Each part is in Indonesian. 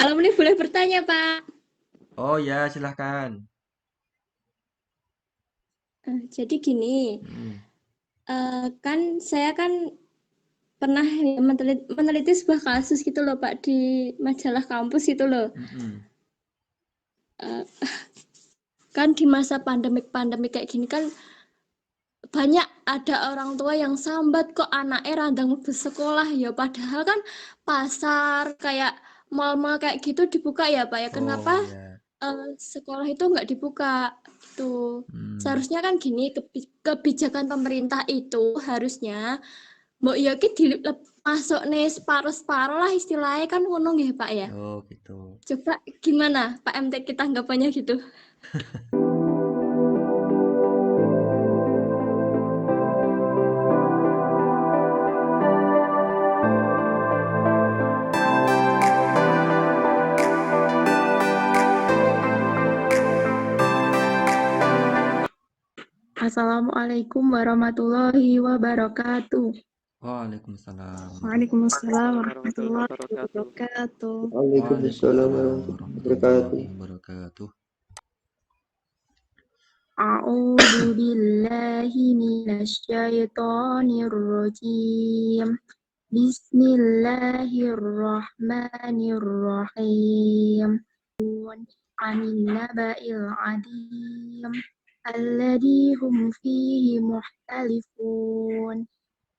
Alumni boleh bertanya, Pak. Oh ya, silahkan. Jadi gini, Hmm. kan saya kan pernah ya meneliti sebuah kasus gitu loh, Pak, di majalah kampus gitu loh. Mm-mm. Eh, kan di masa pandemik kayak gini kan banyak ada orang tua yang sambat kok anaknya randang bus sekolah ya, padahal kan pasar kayak mal-mal kayak gitu dibuka ya, Pak ya. Kenapa Oh ya. sekolah itu nggak dibuka gitu? Hmm. Seharusnya kan gini, kebijakan pemerintah itu harusnya mbok ya ki masuk nih separuh-separuh lah istilahnya kan ngono nggih Pak ya. Oh gitu. Coba gimana Pak MT kita tanggapannya gitu? Assalamualaikum warahmatullahi wabarakatuh. Waalaikumsalam Waalaikumsalam warahmatullahi warahmatullahi wabarakatuh. wabarakatuh. Waalaikumsalam Waalaikumsalam warahmatullahi wabarakatuh. warahmatullahi wabarakatuh. A'udzu billahi minasyaitonir rajim. Bismillahirrahmanirrahim. Anil naba'il adim. Alladhi hum fihi muhtalifun.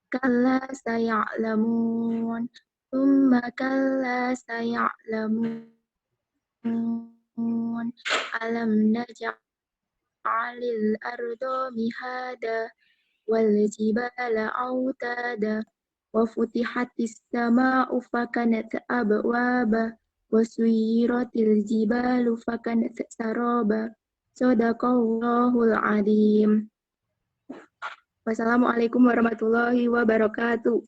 Kalla saya'lamun. Thumma kalla saya'lamun. Alam naj'alil arda mihada wal jibala autada wa futihatis sama'u fakanat abwaba wa suyiratil jibalu fakanat saraba. Shadaqallahul adzim. Wassalamualaikum warahmatullahi wabarakatuh.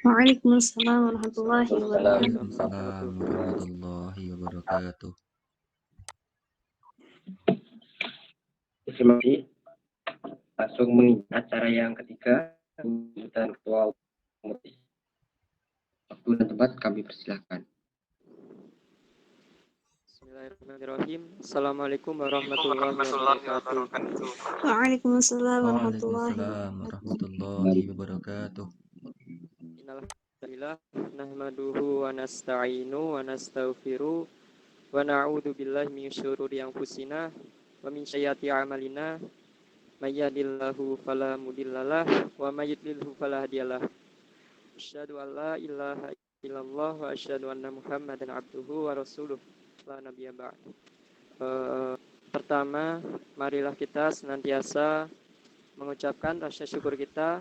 Waalaikumsalam warahmatullahi wabarakatuh. Waalaikumsalam warahmatullahi wabarakatuh. Terima kasih. Langsung mengikuti acara yang ketiga dan ketua umum. Waktu dan tempat kami persilahkan. Bismillahirrahmanirrahim. Assalamualaikum warahmatullahi wabarakatuh. Waalaikumsalam warahmatullahi Waalaikumsalam warahmatullahi wabarakatuh. Innalhamdulillah nahmaduhu wa nasta'inu wa nastaghfiru wa na'udzu billahi min syururi anfusina wa min sayyiati a'malina. May yahdihillahu fala mudhillalah wa may yudlilhu fala hadiyalah. Asyhadu an la ilaha illallah wa asyhadu anna Muhammadan abduhu wa rasuluh. La nabiyya ba'd. Pertama, marilah kita senantiasa mengucapkan rasa syukur kita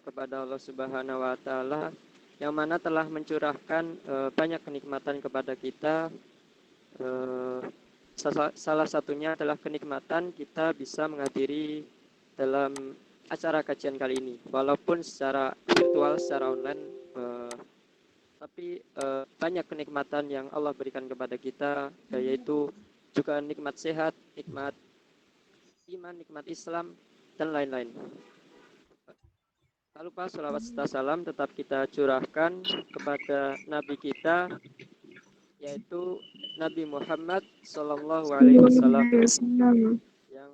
kepada Allah Subhanahu wa taala yang mana telah mencurahkan banyak kenikmatan kepada kita. Salah satunya adalah kenikmatan kita bisa menghadiri dalam acara kajian kali ini, walaupun secara virtual, secara online, tapi banyak kenikmatan yang Allah berikan kepada kita, yaitu juga nikmat sehat, nikmat iman, nikmat Islam, dan lain-lain. Tak lupa sholawat serta salam tetap kita curahkan kepada Nabi kita, yaitu Nabi Muhammad Sallallahu Alaihi Wasallam, yang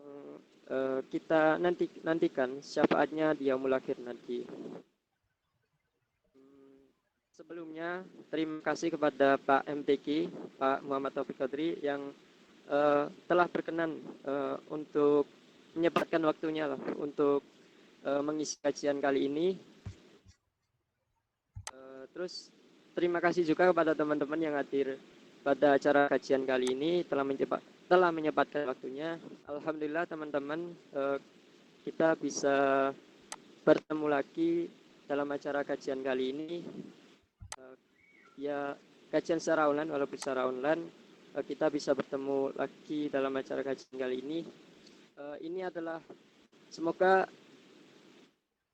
kita nantikan syafaatnya di yaumul akhir nanti. Sebelumnya terima kasih kepada Pak MTQ, Pak Muhammad Taufik Qadri, yang telah berkenan untuk menyempatkan waktunya lah untuk mengisi kajian kali ini. Terus terima kasih juga kepada teman-teman yang hadir pada acara kajian kali ini, telah menyempatkan waktunya. Alhamdulillah teman-teman, kita bisa bertemu lagi dalam acara kajian kali ini. Ya, kajian secara online, walaupun secara online, kita bisa bertemu lagi dalam acara kajian kali ini. Ini adalah semoga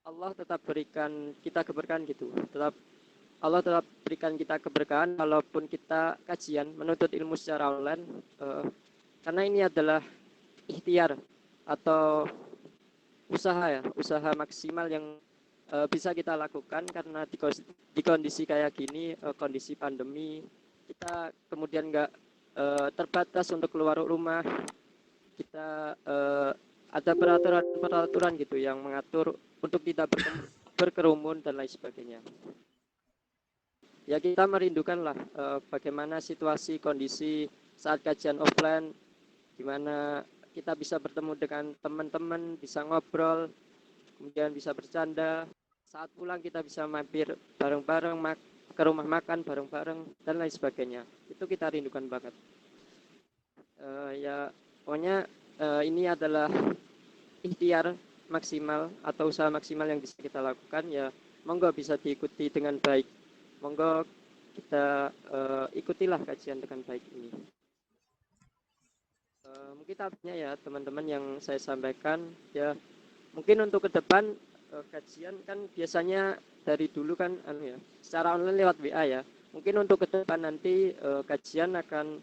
Allah tetap berikan kita keberkahan gitu. Allah tetap berikan kita keberkahan walaupun kita kajian menuntut ilmu secara online, karena ini adalah ikhtiar atau usaha maksimal yang bisa kita lakukan karena di kondisi kayak gini, kondisi pandemi, kita kemudian nggak terbatas untuk keluar rumah, kita ada peraturan gitu yang mengatur untuk tidak berkerumun dan lain sebagainya. Ya kita merindukanlah bagaimana situasi kondisi saat kajian offline, di mana kita bisa bertemu dengan teman-teman, bisa ngobrol, kemudian bisa bercanda. Saat pulang kita bisa mampir bareng-bareng ke rumah makan bareng-bareng dan lain sebagainya. Itu kita rindukan banget. Ya pokoknya ini adalah ikhtiar maksimal atau usaha maksimal yang bisa kita lakukan, ya monggo bisa diikuti dengan baik, monggo kita ikutilah kajian dengan baik ini. Mungkin tapinya ya teman-teman yang saya sampaikan, ya mungkin untuk ke depan kajian kan biasanya dari dulu kan secara online lewat WA ya, mungkin untuk ke depan nanti kajian akan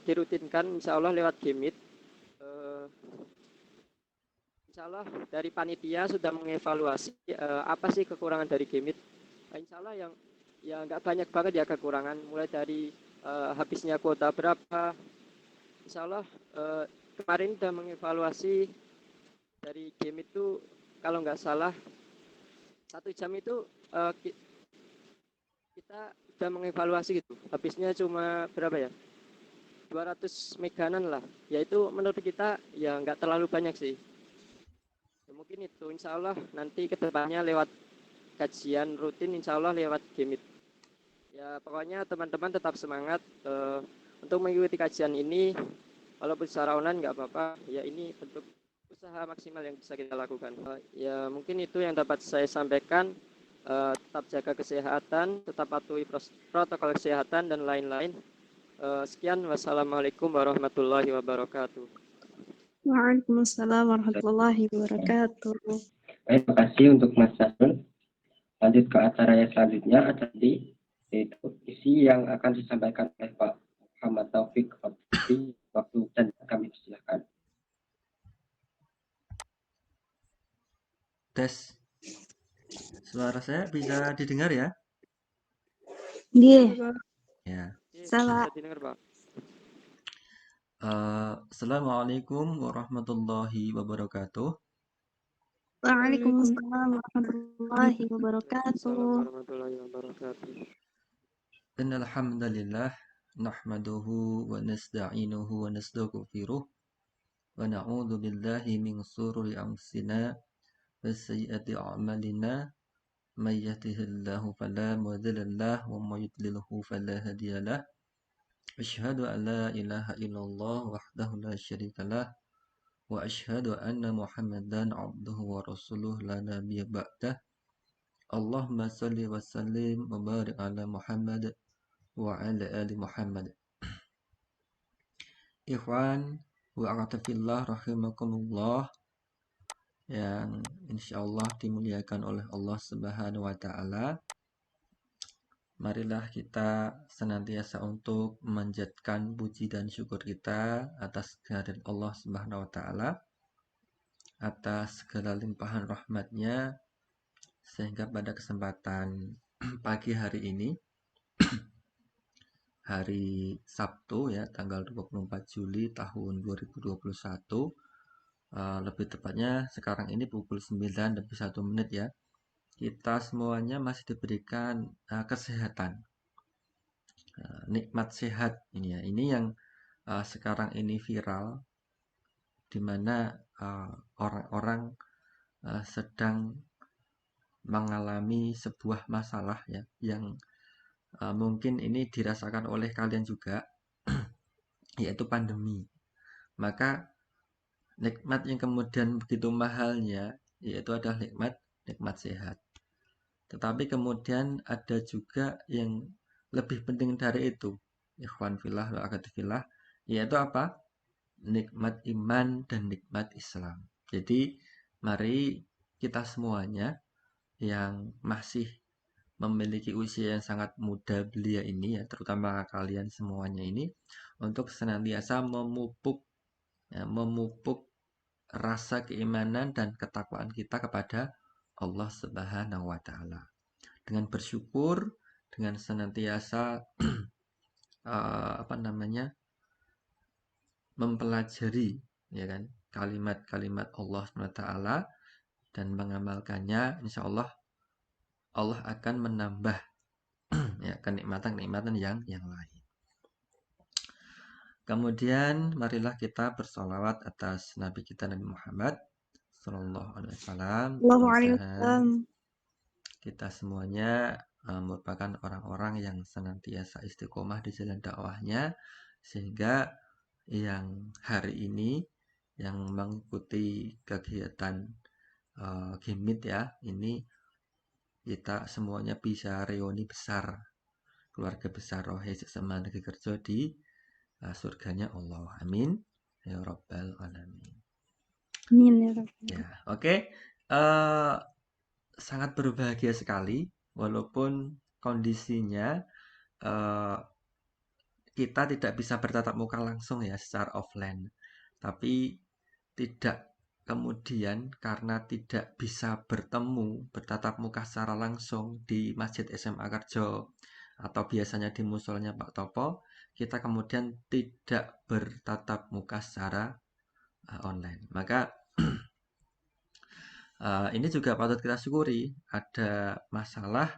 dirutinkan insya Allah lewat Gmeet. Insya Allah dari panitia sudah mengevaluasi apa sih kekurangan dari Gmeet. Insya Allah yang ya nggak banyak banget ya kekurangan, mulai dari habisnya kuota berapa. Insya Allah kemarin sudah mengevaluasi dari Gmeet itu kalau nggak salah 1 jam itu kita sudah mengevaluasi gitu, habisnya cuma berapa ya, 200 meganan lah, yaitu menurut kita ya nggak terlalu banyak sih. Ya, mungkin itu insya Allah nanti kedepannya lewat kajian rutin insya Allah lewat Gmeet. Ya pokoknya teman-teman tetap semangat untuk mengikuti kajian ini, walaupun secara online nggak apa-apa, ya ini bentuk usaha maksimal yang bisa kita lakukan. Ya mungkin itu yang dapat saya sampaikan. Tetap jaga kesehatan, tetap patuhi protokol kesehatan dan lain-lain. Sekian, wassalamualaikum warahmatullahi wabarakatuh. Waalaikumsalam warahmatullahi wabarakatuh. Baik, terima kasih untuk Mas Nasrul. Lanjut ke acara yang selanjutnya, yaitu isi yang akan disampaikan oleh Pak Muhammad Taufik. Waktu dan kami persilahkan. Tes. Suara saya bisa didengar ya? Iya. Ya. Salah. Bisa didengar, Pak. Assalamualaikum warahmatullahi wabarakatuh. Waalaikumsalam warahmatullahi wabarakatuh. Warahmatullahi wabarakatuh. Innal hamdalillah nahmaduhu wa nasta'inuhu wa nastaghfiruh wa na'udzu billahi min shururi anfusina wa sayyiati a'malina may yahdihillahu fala mudilla lahu wa may yudlilhu fala hadiya lahu. Asyhadu an la ilaha illallah wahdahu la syarika lah wa asyhadu anna Muhammadan abduhu wa rasuluh la nabiyya ba'dah. Allahumma shalli wa sallim wa barik ala Muhammad wa ala ali Muhammad. Ikhwan wa a'tafillah rahimakumullah yang insyaallah dimuliakan oleh Allah Subhanahu wa taala. Marilah kita senantiasa untuk memanjatkan puji dan syukur kita atas kehadirat Allah Subhanahu wa taala, atas segala limpahan rahmat-Nya, sehingga pada kesempatan pagi hari ini, hari Sabtu ya, tanggal 24 Juli tahun 2021, lebih tepatnya sekarang ini pukul 9 lebih 1 menit ya, kita semuanya masih diberikan kesehatan, nikmat sehat ini ya. Ini yang sekarang ini viral, di mana orang-orang sedang mengalami sebuah masalah ya, yang mungkin ini dirasakan oleh kalian juga, yaitu pandemi. Maka nikmat yang kemudian begitu mahalnya yaitu adalah nikmat sehat. Tetapi kemudian ada juga yang lebih penting dari itu, ikhwan fillah wa akhwat fillah, yaitu apa? Nikmat iman dan nikmat Islam. Jadi mari kita semuanya yang masih memiliki usia yang sangat muda belia ini ya, terutama kalian semuanya ini, untuk senantiasa memupuk rasa keimanan dan ketakwaan kita kepada Allah Subhanahu wa taala. Dengan bersyukur, dengan senantiasa apa namanya, mempelajari ya kan kalimat-kalimat Allah SWT dan mengamalkannya, insya Allah Allah akan menambah ya kenikmatan-kenikmatan yang lain. Kemudian marilah kita bersolawat atas Nabi kita Nabi Muhammad Sallallahu Alaihi Wasallam. Allahu alaihi Mudah-mudahan wasallam. kita semuanya merupakan orang-orang yang senantiasa istiqomah di jalan dakwahnya, sehingga yang hari ini yang mengikuti kegiatan Gimit ya, ini kita semuanya bisa reuni besar, keluarga besar rohe sesama negeri kerja di surganya Allah. Amin ya rabbal alamin. Amin ya Rabb. Ya, oke. Sangat berbahagia sekali walaupun kondisinya kita tidak bisa bertatap muka langsung ya secara offline. Tapi tidak kemudian karena tidak bisa bertemu bertatap muka secara langsung di Masjid SMA Karjo atau biasanya di musolanya Pak Topo, kita kemudian tidak bertatap muka secara online. Maka ini juga patut kita syukuri, ada masalah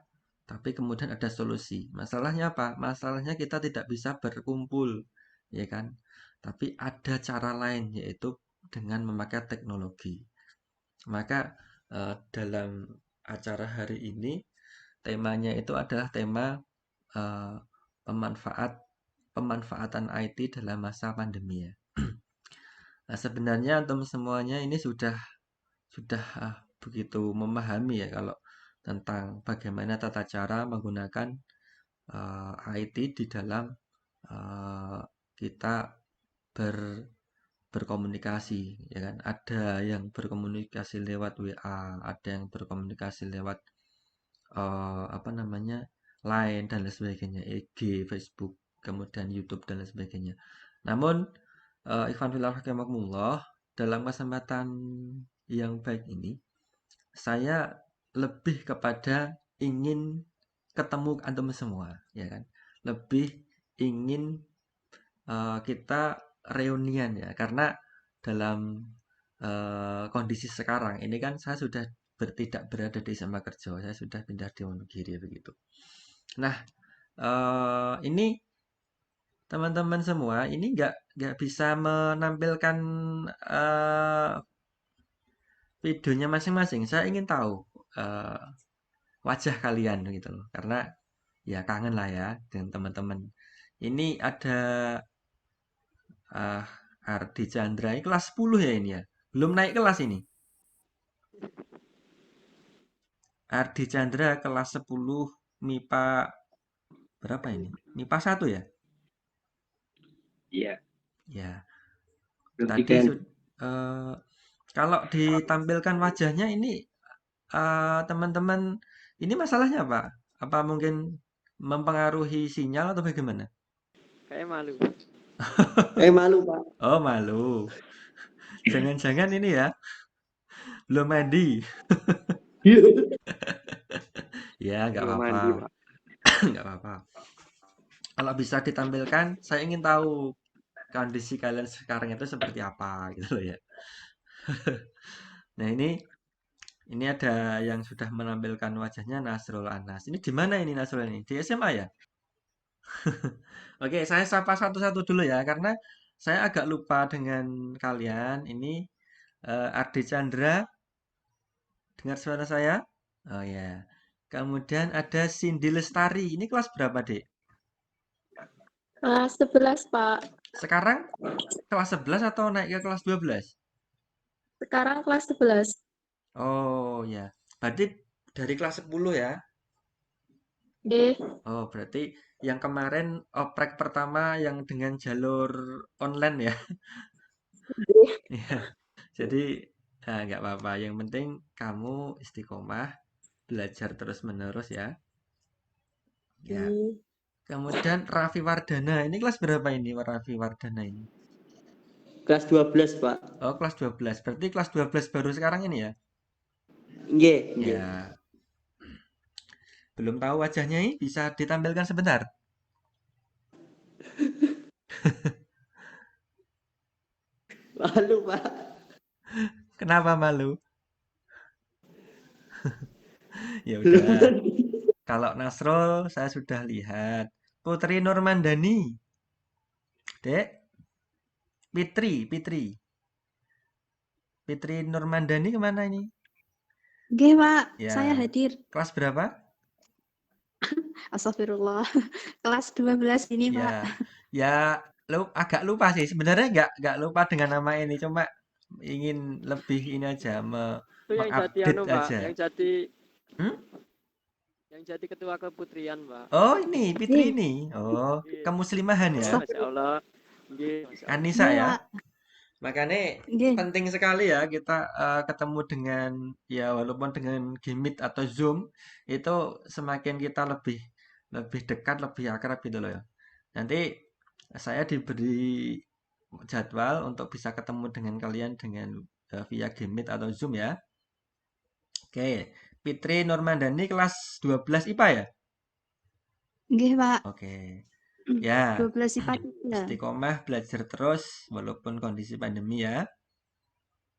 tapi kemudian ada solusi. Masalahnya apa? Masalahnya kita tidak bisa berkumpul, ya kan? Tapi ada cara lain, yaitu dengan memakai teknologi. Maka dalam acara hari ini temanya itu adalah tema pemanfaatan IT dalam masa pandemi ya. Nah, sebenarnya untuk semuanya ini sudah begitu memahami ya kalau tentang bagaimana tata cara menggunakan IT di dalam kita berkomunikasi ya kan. Ada yang berkomunikasi lewat WA, ada yang berkomunikasi lewat apa namanya Line dan lain sebagainya, IG, Facebook, kemudian YouTube dan lain sebagainya. Namun ikhwan fillah rahimakumullah, dalam kesempatan yang baik ini saya lebih kepada ingin ketemu antum semua ya kan, lebih ingin kita reunian ya, karena dalam kondisi sekarang ini kan saya sudah tidak berada di SMA Kerja, saya sudah pindah di Wonogiri begitu. Nah ini teman-teman semua ini nggak bisa menampilkan videonya masing-masing. Saya ingin tahu wajah kalian gitu loh, karena ya kangen lah ya dengan teman-teman. Ini ada Ardi Chandra, ini kelas 10 ya ini ya, belum naik kelas ini. Ardi Chandra kelas 10 MIPA berapa ini? MIPA 1 ya? Iya. Ya. Belum Tadi tiga. kalau ditampilkan wajahnya ini teman-teman, ini masalahnya apa? Apa mungkin mempengaruhi sinyal atau bagaimana? Kayak malu. Malu Pak. Oh, malu. Jangan-jangan ini ya, belum mandi. Ya, nggak Belum apa-apa. mandi Pak. Nggak apa-apa. Kalau bisa ditampilkan, saya ingin tahu kondisi kalian sekarang itu seperti apa gitu loh ya. Nah, ini ada yang sudah menampilkan wajahnya, Nasrul Anas. Ini di mana ini Nasrul ini? Di SMA ya? Oke, saya sapa satu-satu dulu ya, karena saya agak lupa dengan kalian. Ini Ardi Chandra, dengar suara saya? Oh ya. Kemudian ada Cindy Lestari. Ini kelas berapa, Dek? Kelas 11, Pak. Sekarang kelas 11 atau naik ke kelas 12? Sekarang kelas 11. Oh ya. Berarti dari kelas 10 ya? Deh, Oh, berarti yang kemarin oprek pertama yang dengan jalur online ya? Iya. Jadi nggak apa-apa. Yang penting kamu istiqomah, belajar terus-menerus ya. Ya. Kemudian Raffi Wardana. Ini kelas berapa ini Raffi Wardana ini? Kelas 12, Pak. Oh, kelas 12. Berarti kelas 12 baru sekarang ini ya? Nggih, nggih. Ya. Belum tahu wajahnya ini, bisa ditampilkan sebentar? Malu, Pak. Kenapa malu? Ya Belum udah. tentu. Kalau Nasrul saya sudah lihat. Putri Nurmandani. Dek, Fitri. Fitri Nurmandani kemana ini? Nggih, Pak. Saya Ya, hadir. kelas berapa? Astagfirullah. Kelas 12 ini, Pak. Ya, agak lupa sih. Sebenarnya nggak lupa dengan nama ini, cuma ingin lebih ini aja, Itu yang jadi mengupdate Pak, aja. Hmm? yang jadi ketua keputrian, Pak. Oh, ini Fitri Nggih. ini. Oh, Nggih. kemuslimahan ya. Masya Allah. Nggih, Masya Allah. Anissa Nggih, ya. Pak. Makanya Nggih. penting sekali ya kita ketemu dengan ya walaupun dengan Gmeet atau Zoom itu semakin kita lebih lebih dekat, lebih akrab gitu loh ya. Nanti saya diberi jadwal untuk bisa ketemu dengan kalian dengan via Gmeet atau Zoom ya. Oke, Fitri Nurmandani kelas 12 IPA ya? Nggih, Pak. Oke. Ya, 12 IPA 3. istiqomah belajar terus walaupun kondisi pandemi ya.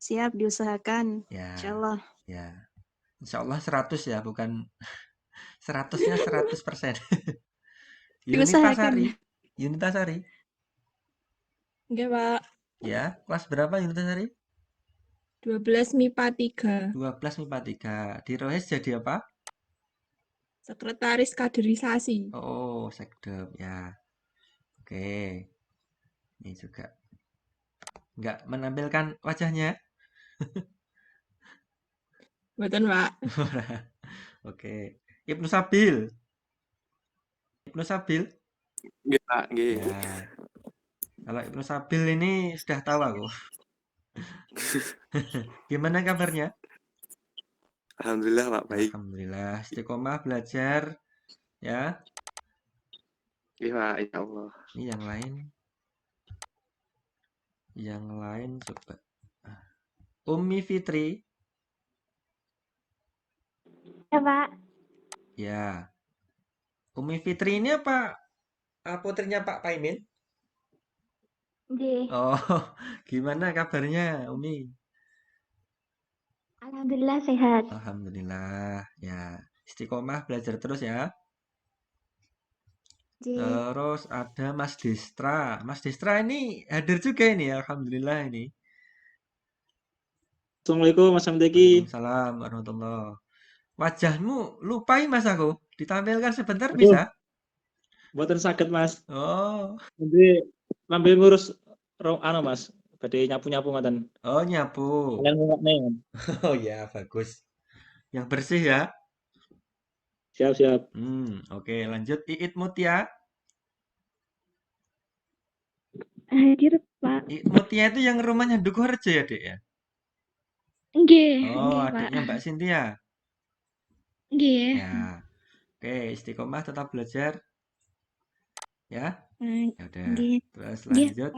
Siap diusahakan. Ya, Insyaallah. ya. Insya Allah 100 ya, bukan 100-nya 100%. Diusahakan. Yunitasari. Enggak, Pak. Ya, kelas berapa Yunitasari? 12 MIPA 3. 12 MIPA 3. Di Rohes jadi apa? Sekretaris kaderisasi. Oh, sekdem ya. Oke. Ini juga nggak menampilkan wajahnya. Betul, Pak. Oke. Ibnu Sabil. Ibnu Sabil. Nggih, Pak, nggih. Ya. Kalau Ibnu Sabil ini sudah tahu aku. Gimana kabarnya? Alhamdulillah, Pak, baik. Alhamdulillah. Istiqomah belajar ya. Nggih, Pak, ya Allah. Ini yang lain. Yang lain coba. Umi Fitri. Ya, Pak. Ya. Umi Fitri ini apa putrinya Pak Paimin? Nggih. Oh, gimana kabarnya Umi? Alhamdulillah sehat. Alhamdulillah. Ya, istiqomah belajar terus ya. Nggih. Terus ada Mas Destra. Mas Destra ini hadir juga ini ya. Alhamdulillah ini. Assalamualaikum Mas Hamdeki. Waalaikumsalam warahmatullahi. Wajahmu lupai Mas aku. Ditampilkan sebentar Aduh. bisa? Mboten saged Mas. Oh, Nanti lambe ngurus Mas. Badhe nyapu-nyapu ngoten. oh nyapu. Kalian ngungokne. Oh ya, bagus. Yang bersih ya. Siap-siap. Oke, lanjut Iit Mutia. Hadir, Pak. Iit Mutia itu yang rumahnya Dukuharjo ya, Dek ya? Nggih, Oh, nggih, Pak. adiknya Mbak Cynthia. Nggih. Ya. Oke, istiqomah tetap belajar. Ya. Ya udah. Nggih. Terus Nggih, lanjut.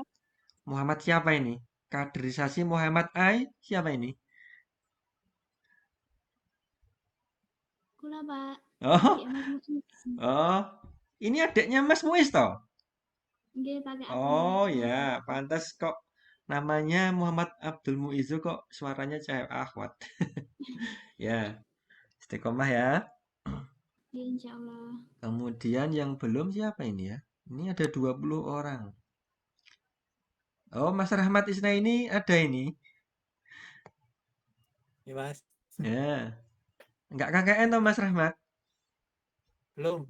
Muhammad siapa ini? Kaderisasi Muhammad Ai siapa ini? Kula, Pak. Oh, Adik Mas Muiz. oh. Ini adiknya Mas Muiz toh? Nggih, pakai Oh akun. ya, pantas kok namanya Muhammad Abdul Muizu kok suaranya cewek akhwat. Ya, istiqomah ya. Nggih, insyaallah. Kemudian yang belum siapa ini ya? Ini ada 20 orang. Oh, Mas Rahmat Isna ini ada ini. Ya, Mas. Ya. Enggak KKN toh Mas Rahmat? Belum.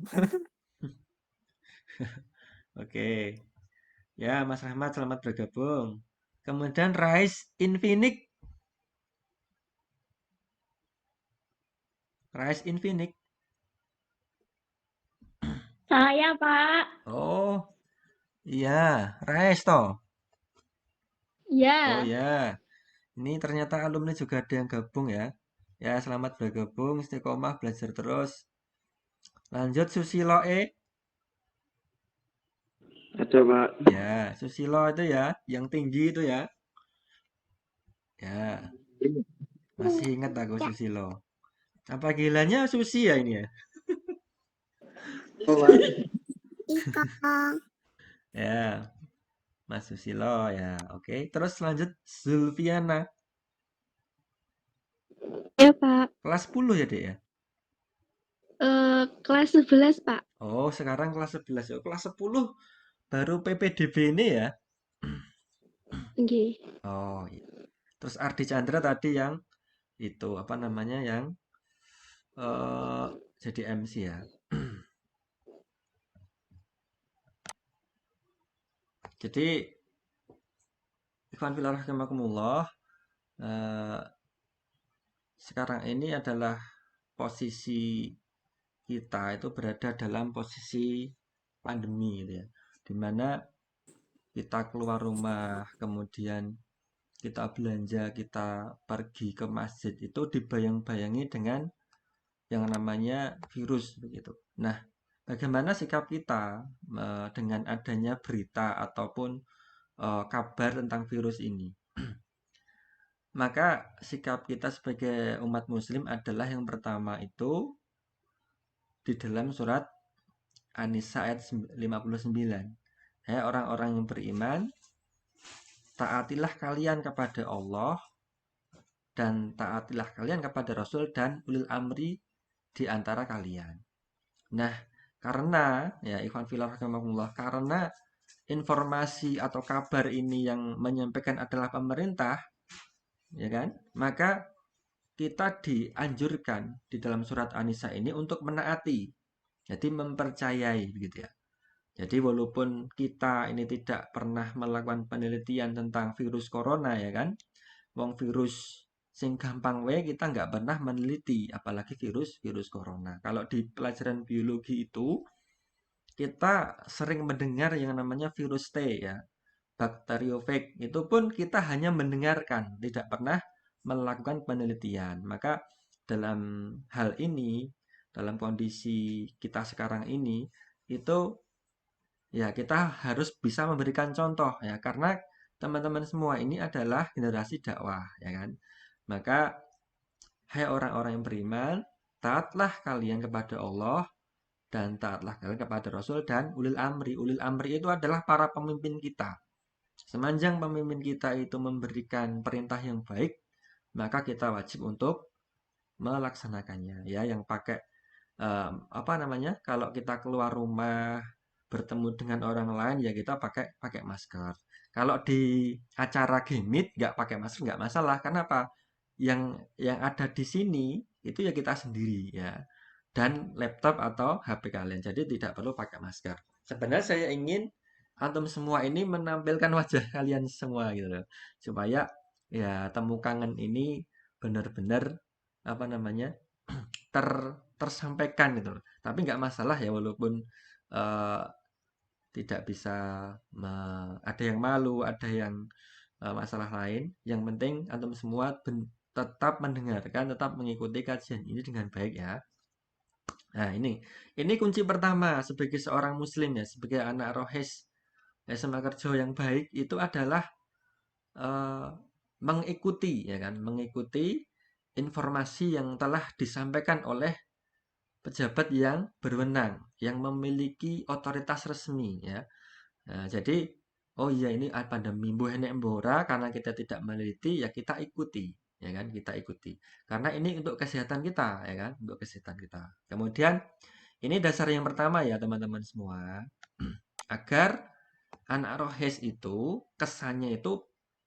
Oke. Ya, Mas Rahmat selamat bergabung. Kemudian Rais Infinix. Rais Infinix. Saya, Pak. Oh, iya, Rais toh. Iya. Oh ya. Ini ternyata alumni juga ada yang gabung ya. Ya, selamat bergabung, istiqomah belajar terus. Lanjut Susilo E. Ada, Pak. Ya, Susilo itu ya, yang tinggi itu ya. Ya, masih ingat aku Susilo. Apa gilanya Susi ya ini ya? Oh, Pak. Ya. Mas Susilo ya. Oke, terus lanjut Zulfiana. Ya, Pak. Kelas 10 ya, Dek ya? Kelas 11, Pak. Oh, sekarang kelas 11. Oh, kelas 10 baru PPDB ini ya? Nggih. Oh, iya. Terus Ardi Chandra tadi yang itu apa namanya yang jadi MC ya. Jadi ikhwan fillah rahimakumullah, sekarang ini adalah posisi kita itu berada dalam posisi pandemi gitu ya. Dimana kita keluar rumah, kemudian kita belanja, kita pergi ke masjid itu dibayang-bayangi dengan yang namanya virus begitu. Nah, bagaimana sikap kita dengan adanya berita ataupun kabar tentang virus ini? Maka sikap kita sebagai umat muslim adalah yang pertama itu di dalam surat An-Nisa ayat 59. Hai orang-orang yang beriman, taatilah kalian kepada Allah dan taatilah kalian kepada Rasul dan ulil amri di antara kalian. Nah, karena ya ikhwan fillah rahimakumullah, karena informasi atau kabar ini yang menyampaikan adalah pemerintah, ya kan? Maka kita dianjurkan di dalam surat An-Nisa ini untuk menaati. Jadi mempercayai begitu ya. Jadi walaupun kita ini tidak pernah melakukan penelitian tentang virus corona ya kan, wong virus sing gampang wae kita nggak pernah meneliti, apalagi virus corona. Kalau di pelajaran biologi itu kita sering mendengar yang namanya virus T ya, bakteriofag. Itu pun kita hanya mendengarkan, tidak pernah melakukan penelitian. Maka dalam hal ini, dalam kondisi kita sekarang ini, itu ya kita harus bisa memberikan contoh ya, karena teman-teman semua ini adalah generasi dakwah ya kan. Maka hai orang-orang yang beriman, taatlah kalian kepada Allah dan taatlah kalian kepada Rasul dan ulil amri. Ulil amri itu adalah para pemimpin kita. Sepanjang pemimpin kita itu memberikan perintah yang baik, maka kita wajib untuk melaksanakannya ya. Yang pakai apa namanya? Kalau kita keluar rumah bertemu dengan orang lain ya kita pakai masker. Kalau di acara Gimit nggak pakai masker nggak masalah. Kenapa? Yang ada di sini itu ya kita sendiri ya. Dan laptop atau HP kalian. Jadi tidak perlu pakai masker. Sebenarnya saya ingin antum semua ini menampilkan wajah kalian semua gitu loh. Supaya ya temu kangen ini benar-benar apa namanya? tersampaikan gitu loh. Tapi nggak masalah ya walaupun tidak bisa ada yang malu, ada yang masalah lain. Yang penting antum semua tetap mendengarkan, tetap mengikuti kajian ini dengan baik ya. Nah, ini kunci pertama sebagai seorang muslim ya, sebagai anak rohes SMA Kerjo yang baik itu adalah mengikuti ya kan, mengikuti informasi yang telah disampaikan oleh pejabat yang berwenang, yang memiliki otoritas resmi ya. Nah, jadi oh iya ini pandemi mbuh enek mbora karena kita tidak meneliti ya kita ikuti ya kan, kita ikuti. Karena ini untuk kesehatan kita ya kan, untuk kesehatan kita. Kemudian ini dasar yang pertama ya teman-teman semua. Agar anak rohes itu kesannya itu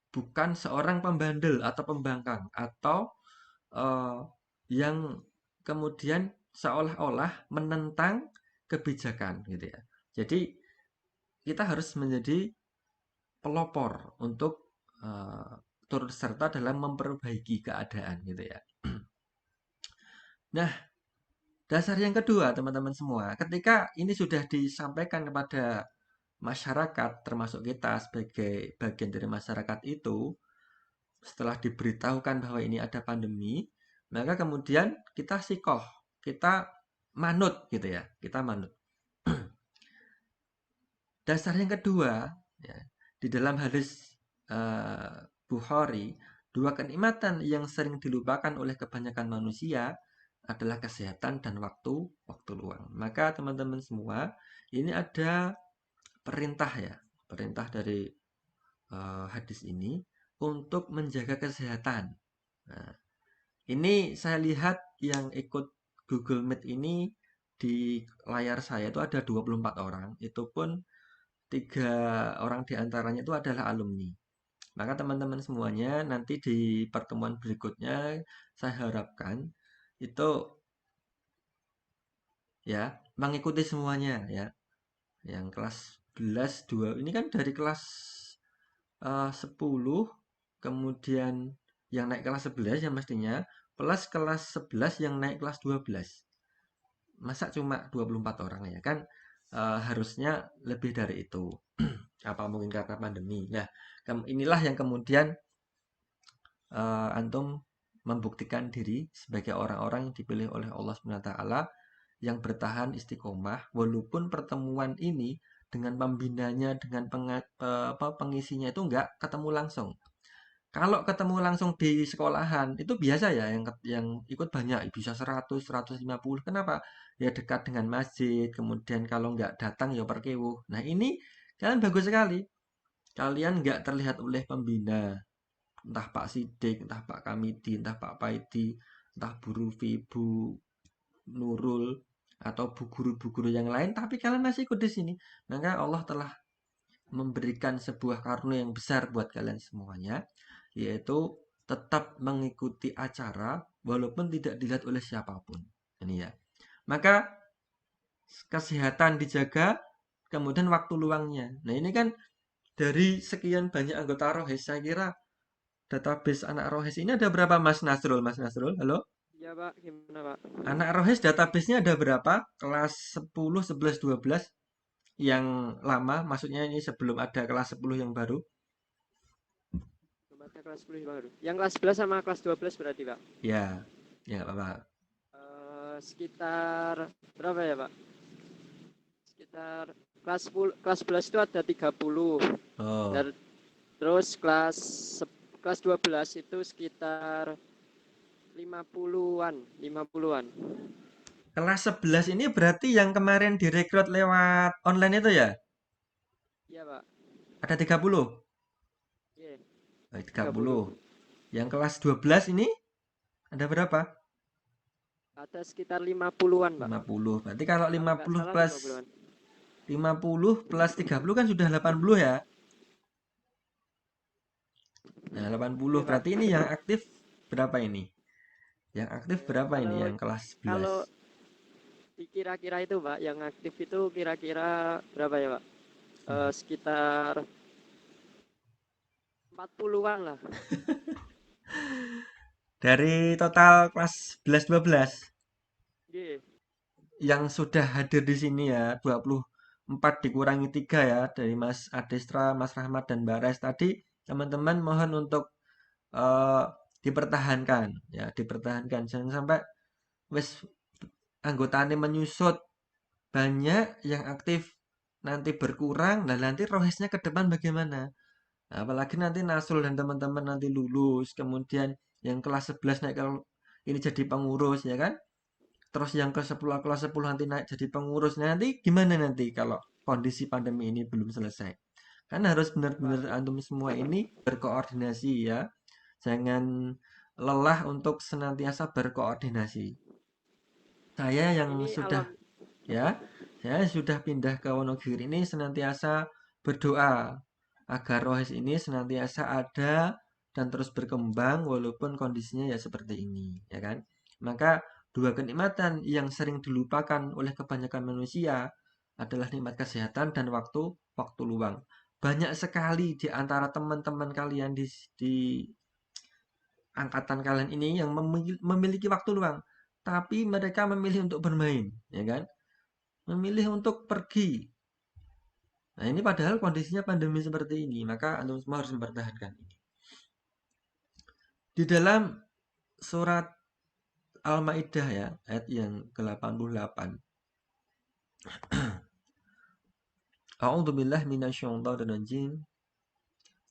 bukan seorang pembandel atau pembangkang atau yang kemudian seolah-olah menentang kebijakan gitu ya. Jadi kita harus menjadi pelopor untuk turut serta dalam memperbaiki keadaan gitu ya. Nah, dasar yang kedua teman-teman semua, ketika ini sudah disampaikan kepada masyarakat termasuk kita sebagai bagian dari masyarakat itu, setelah diberitahukan bahwa ini ada pandemi, maka kemudian kita sikoh, kita manut gitu ya, kita manut. Dasar yang kedua ya, di dalam hadis Bukhari, dua kenikmatan yang sering dilupakan oleh kebanyakan manusia adalah kesehatan dan waktu luang. Maka teman-teman semua, ini ada perintah ya, perintah dari hadis ini untuk menjaga kesehatan. Nah, ini saya lihat yang ikut Google Meet ini di layar saya itu ada 24 orang. Itu pun 3 orang diantaranya itu adalah alumni. Maka teman-teman semuanya nanti di pertemuan berikutnya saya harapkan itu ya mengikuti semuanya ya. Yang kelas 11, 2 ini kan dari kelas 10, kemudian yang naik kelas 11 yang mestinya plus kelas 11 yang naik kelas 12. Masa cuma 24 orang ya kan? Harusnya lebih dari itu. Apa mungkin karena pandemi. Nah, inilah yang kemudian antum membuktikan diri sebagai orang-orang yang dipilih oleh Allah SWT yang bertahan istiqomah walaupun pertemuan ini dengan pembinanya, dengan pengisinya itu enggak ketemu langsung. Kalau ketemu langsung di sekolahan itu biasa ya yang ikut banyak, bisa 100, 150. Kenapa? Ya dekat dengan masjid, kemudian kalau enggak datang ya perkewuh. Nah, ini kalian bagus sekali. Kalian enggak terlihat oleh pembina. Entah Pak Sidik, entah Pak Kamidi, entah Pak Paidi, entah Bu Rufi, Bu Nurul, atau bu guru-guru yang lain, tapi kalian masih ikut di sini. Maka Allah telah memberikan sebuah karunia yang besar buat kalian semuanya, yaitu tetap mengikuti acara walaupun tidak dilihat oleh siapapun. Ini ya. Maka kesehatan dijaga, kemudian waktu luangnya. Nah, ini kan dari sekian banyak anggota Rohes, saya kira database anak Rohes ini ada berapa Mas Nasrul? Mas Nasrul, halo? Iya Pak, gimana Pak? Anak Rohes database-nya ada berapa? Kelas 10, 11, 12 yang lama, maksudnya ini sebelum ada kelas 10 yang baru. Belum ada kelas 10 yang baru. Yang kelas 11 sama kelas 12 berarti Pak? Ya, ya nggak apa-apa. Sekitar berapa ya Pak? Sekitar kelas 10, kelas 11 itu ada 30. Oh. Dan terus kelas 12 itu sekitar 50-an. Kelas 11 ini berarti yang kemarin direkrut lewat online itu ya? Iya, Pak. Ada 30? Iya. 30. Yang kelas 12 ini ada berapa? Ada sekitar 50-an, Pak. 50. Berarti kalau 50 plus 50 plus 30 kan sudah 80 ya? Nah, 80 berarti ini yang aktif berapa ini? Yang aktif berapa ini yang kelas 11? Kalau kira-kira itu Pak, yang aktif itu kira-kira berapa ya Pak? Sekitar 40-an lah. Dari total kelas 11-12? Yeah. Yang sudah hadir di sini ya, 24 dikurangi 3 ya, dari Mas Adestra, Mas Rahmat, dan Mbak Res tadi, teman-teman mohon untuk dipertahankan ya, dipertahankan. Jangan sampai wes anggotanya menyusut, banyak yang aktif nanti berkurang, dan nanti rohesnya ke depan bagaimana? Nah, apalagi nanti Nasrul dan teman-teman nanti lulus, kemudian yang kelas 11 naik ke ini jadi pengurus ya kan? Terus yang ke 10 kelas 10 nanti naik jadi pengurus. Nah, nanti gimana nanti kalau kondisi pandemi ini belum selesai? Kan harus benar-benar antum semua ini berkoordinasi ya. Jangan lelah untuk senantiasa berkoordinasi. Saya yang sudah ya, saya sudah pindah ke Wonogiri ini senantiasa berdoa agar Rohes ini senantiasa ada dan terus berkembang walaupun kondisinya ya seperti ini, ya kan? Maka dua kenikmatan yang sering dilupakan oleh kebanyakan manusia adalah nikmat kesehatan dan waktu luang. Banyak sekali di antara teman-teman kalian di angkatan kalian ini yang memiliki waktu luang, tapi mereka memilih untuk bermain, ya kan? Memilih untuk pergi. Nah, ini padahal kondisinya pandemi seperti ini, maka antum semua harus mempertahankan ini. Di dalam surat Al-Maidah ya, ayat yang ke-88. A'udzubillahi minasyaitonir rajim.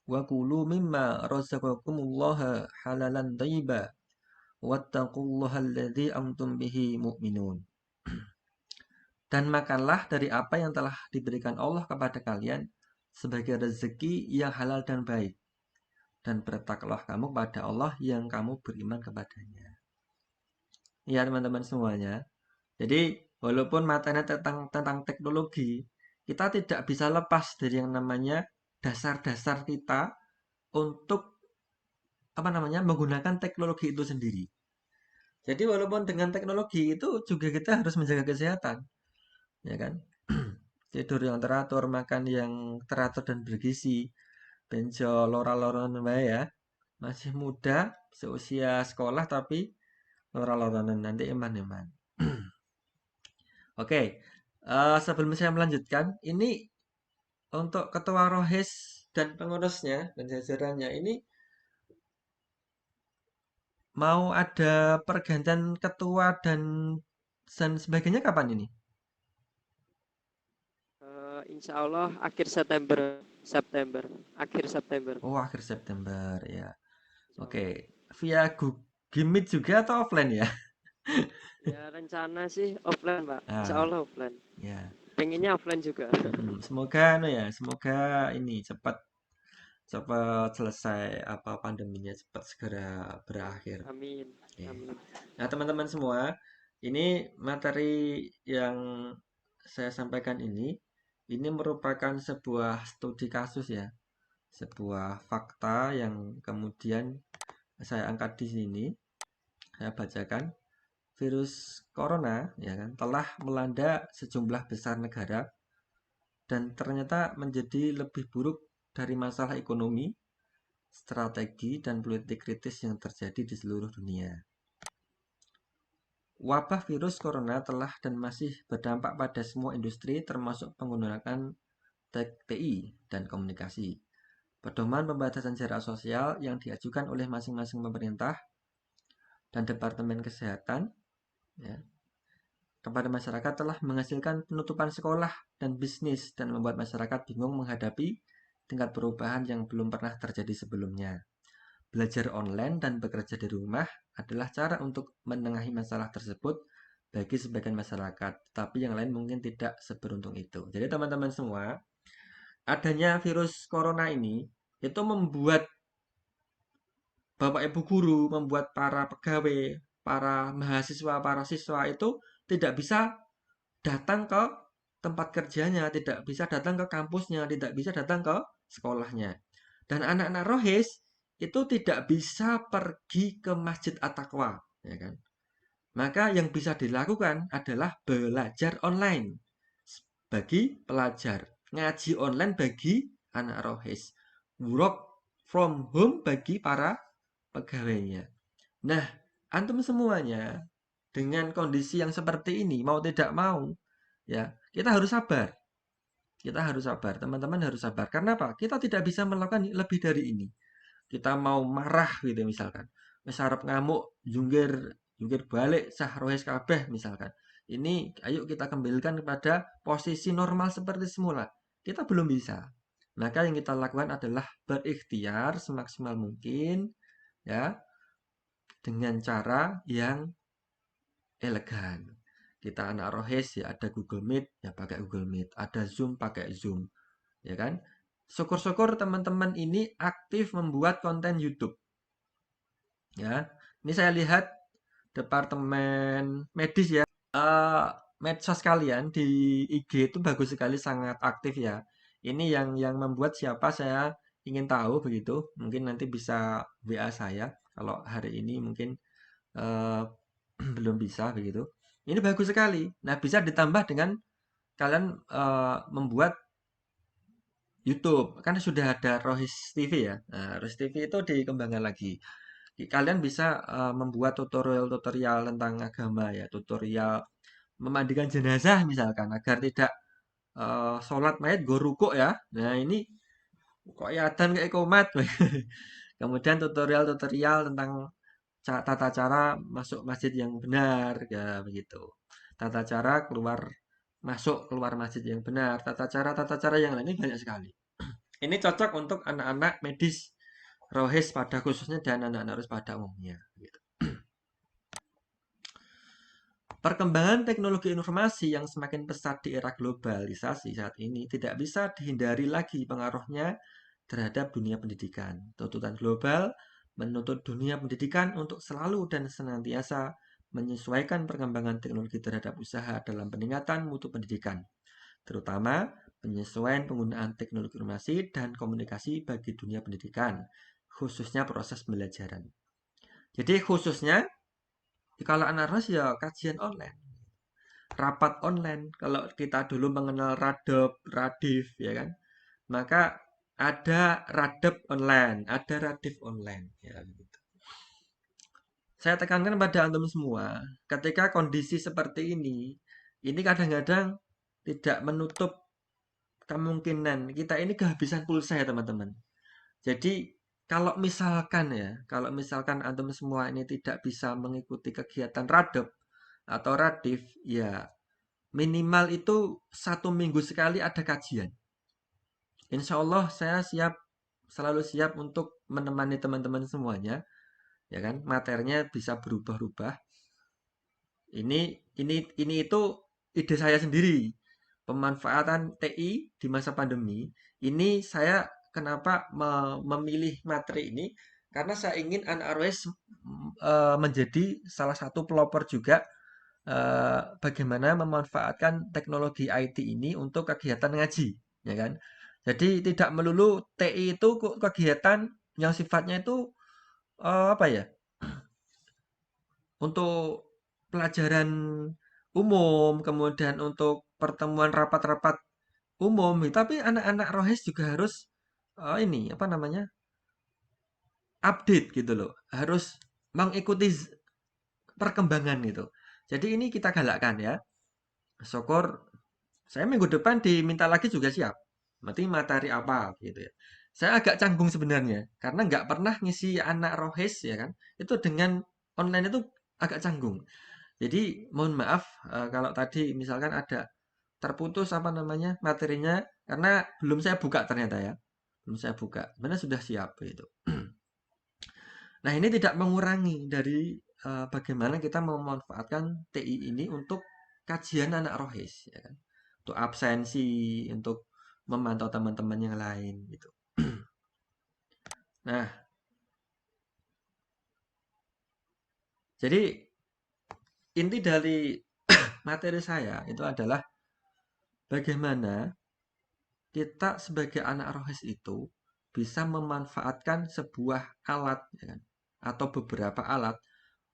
Wa kulu mimma razaqakumullaha halalan thayyiba wattaqullaha alladzi antum bihi mu'minun. Dan makanlah dari apa yang telah diberikan Allah kepada kalian sebagai rezeki yang halal dan baik. Dan bertakwalah kamu kepada Allah yang kamu beriman kepadanya. Ya teman-teman semuanya. Jadi walaupun materinya tentang teknologi, kita tidak bisa lepas dari yang namanya dasar-dasar kita untuk menggunakan teknologi itu sendiri. Jadi walaupun dengan teknologi itu juga kita harus menjaga kesehatan, ya kan? Tidur yang teratur, makan yang teratur dan bergizi, benjo lora-loran ya. Masih muda, seusia sekolah tapi lora-loranan nanti eman-eman. Oke, sebelum saya melanjutkan, ini untuk ketua rohis dan pengurusnya dan jajarannya ini mau ada pergantian ketua dan sebagainya kapan ini? Insya Allah akhir September. Akhir September. Oh, akhir September ya. Oke, via Google Meet juga atau offline ya? Ya rencana sih offline Pak. Insya Ah, Allah offline. ya. Pengennya offline juga. Semoga semoga ini cepat selesai pandeminya cepat segera berakhir. Amin. Ya. Amin. Nah, teman-teman semua, ini materi yang saya sampaikan ini merupakan sebuah studi kasus ya. Sebuah fakta yang kemudian saya angkat di sini. Saya bacakan. Virus corona ya kan telah melanda sejumlah besar negara dan ternyata menjadi lebih buruk dari masalah ekonomi, strategi, dan politik kritis yang terjadi di seluruh dunia. Wabah virus corona telah dan masih berdampak pada semua industri termasuk menggunakan TI dan komunikasi. Pedoman pembatasan jarak sosial yang diajukan oleh masing-masing pemerintah dan Departemen Kesehatan ya, kepada masyarakat telah menghasilkan penutupan sekolah dan bisnis dan membuat masyarakat bingung menghadapi tingkat perubahan yang belum pernah terjadi sebelumnya. Belajar online dan bekerja di rumah adalah cara untuk menengahi masalah tersebut bagi sebagian masyarakat, tapi yang lain mungkin tidak seberuntung itu. Jadi teman-teman semua, adanya virus corona ini itu membuat Bapak Ibu guru, membuat para pegawai, para mahasiswa, para siswa itu tidak bisa datang ke tempat kerjanya, tidak bisa datang ke kampusnya, tidak bisa datang ke sekolahnya. Dan anak-anak rohis itu tidak bisa pergi ke Masjid At-Taqwa, ya kan? Maka yang bisa dilakukan adalah belajar online bagi pelajar, ngaji online bagi anak rohis, work from home bagi para pegawainya. Nah, antum semuanya dengan kondisi yang seperti ini mau tidak mau ya, kita harus sabar. Kita harus sabar, teman-teman harus sabar. Karena apa? Kita tidak bisa melakukan lebih dari ini. Kita mau marah gitu misalkan. Wis arep ngamuk, jungkir balik sah rohes kabeh misalkan. Ini ayo kita kembalikan kepada posisi normal seperti semula. Kita belum bisa. Maka yang kita lakukan adalah berikhtiar semaksimal mungkin ya dengan cara yang elegan. Kita anak rohes ya ada Google Meet ya pakai Google Meet, ada Zoom pakai Zoom, ya kan? Syukur-syukur teman-teman ini aktif membuat konten YouTube. Ya, ini saya lihat departemen medis ya, medsos kalian di IG itu bagus sekali, sangat aktif ya. Ini yang membuat siapa saya ingin tahu begitu. Mungkin nanti bisa WA saya. Kalau hari ini mungkin belum bisa begitu. Ini bagus sekali. Nah, bisa ditambah dengan kalian membuat YouTube. Kan sudah ada Rohis TV ya. Nah, Rohis TV itu dikembangkan lagi. Kalian bisa membuat tutorial-tutorial tentang agama ya, tutorial memandikan jenazah misalkan agar tidak sholat mayat go rukuk ya. Nah, ini kok ya dan kayak komat. Kemudian tutorial-tutorial tentang tata cara masuk masjid yang benar ya begitu. Tata cara keluar masjid yang benar, tata cara yang lainnya banyak sekali. Ini cocok untuk anak-anak medis rohis pada khususnya dan anak-anak rohis pada umumnya gitu. perkembangan teknologi informasi yang semakin pesat di era globalisasi saat ini tidak bisa dihindari lagi pengaruhnya terhadap dunia pendidikan. Tuntutan global menuntut dunia pendidikan untuk selalu dan senantiasa menyesuaikan perkembangan teknologi terhadap usaha dalam peningkatan mutu pendidikan, terutama penyesuaian penggunaan teknologi informasi dan komunikasi bagi dunia pendidikan, khususnya proses pembelajaran. Jadi khususnya kalau anak ROS ya kajian online, rapat online. Kalau kita dulu mengenal Radif ya kan, maka ada Radep online, ada Radif online ya gitu. Saya tekankan pada antum semua, ketika kondisi seperti ini kadang-kadang tidak menutup kemungkinan kita ini kehabisan pulsa ya teman-teman. Jadi kalau misalkan antum semua ini tidak bisa mengikuti kegiatan Radep atau Radif, ya minimal itu 1 minggu sekali ada kajian. Insya Allah saya selalu siap untuk menemani teman-teman semuanya, ya kan? Materinya bisa berubah-ubah. Ini itu ide saya sendiri. Pemanfaatan TI di masa pandemi. Ini saya kenapa memilih materi ini? Karena saya ingin anak RWS menjadi salah satu pelopor juga bagaimana memanfaatkan teknologi IT ini untuk kegiatan ngaji, ya kan? Jadi tidak melulu TI itu kegiatan yang sifatnya itu apa ya? Untuk pelajaran umum, kemudian untuk pertemuan rapat-rapat umum, tapi anak-anak rohis juga harus ini apa namanya? Update gitu loh. Harus mengikuti perkembangan gitu. Jadi ini kita galakkan ya. Syukur saya minggu depan diminta lagi juga siap. Berarti materi apa gitu ya. Saya agak canggung sebenarnya karena nggak pernah ngisi anak rohis ya kan. Itu dengan online itu agak canggung. Jadi mohon maaf kalau tadi misalkan ada terputus apa namanya materinya karena belum saya buka ternyata ya. Belum saya buka. Sebenarnya sudah siap gitu. Nah, ini tidak mengurangi dari bagaimana kita memanfaatkan TI ini untuk kajian anak rohis ya kan. Untuk absensi, untuk memantau teman-teman yang lain gitu. Nah, jadi inti dari materi saya itu adalah bagaimana kita sebagai anak rohis itu bisa memanfaatkan sebuah alat ya kan, atau beberapa alat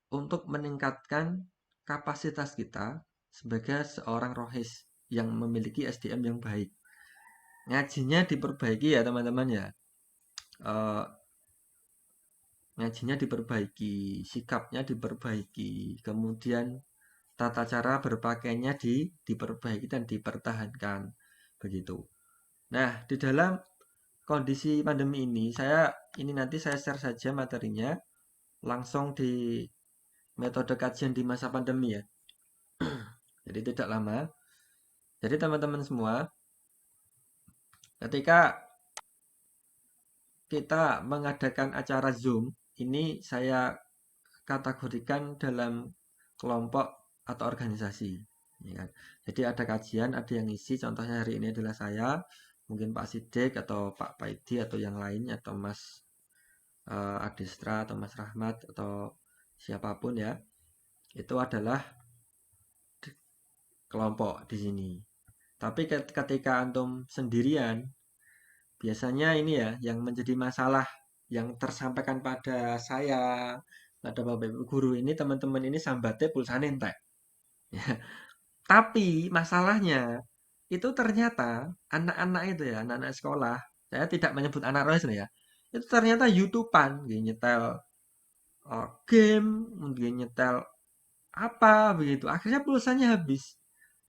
untuk meningkatkan kapasitas kita sebagai seorang rohis yang memiliki SDM yang baik. Ngajinya diperbaiki ya teman-teman ya. Ngajinya diperbaiki, sikapnya diperbaiki, kemudian tata cara berpakaiannya diperbaiki dan dipertahankan begitu. Nah, di dalam kondisi pandemi ini nanti saya share saja materinya langsung di metode kajian di masa pandemi ya. Jadi tidak lama. Jadi teman-teman semua, ketika kita mengadakan acara Zoom, ini saya kategorikan dalam kelompok atau organisasi. Ya kan? Jadi ada kajian, ada yang ngisi. Contohnya hari ini adalah saya, mungkin Pak Sidik atau Pak Paidi atau yang lain atau Mas Adistra atau Mas Rahmat atau siapapun ya. Itu adalah kelompok di sini. Tapi ketika antum sendirian, biasanya ini ya yang menjadi masalah yang tersampaikan pada saya, pada Bapak Ibu guru ini, teman-teman ini sambatnya pulsane entek. Ya. Tapi masalahnya itu ternyata anak-anak itu ya, anak-anak sekolah, saya tidak menyebut anak rohis ya, itu ternyata YouTubean, nyetel game, mungkin nyetel apa begitu. Akhirnya pulsanya habis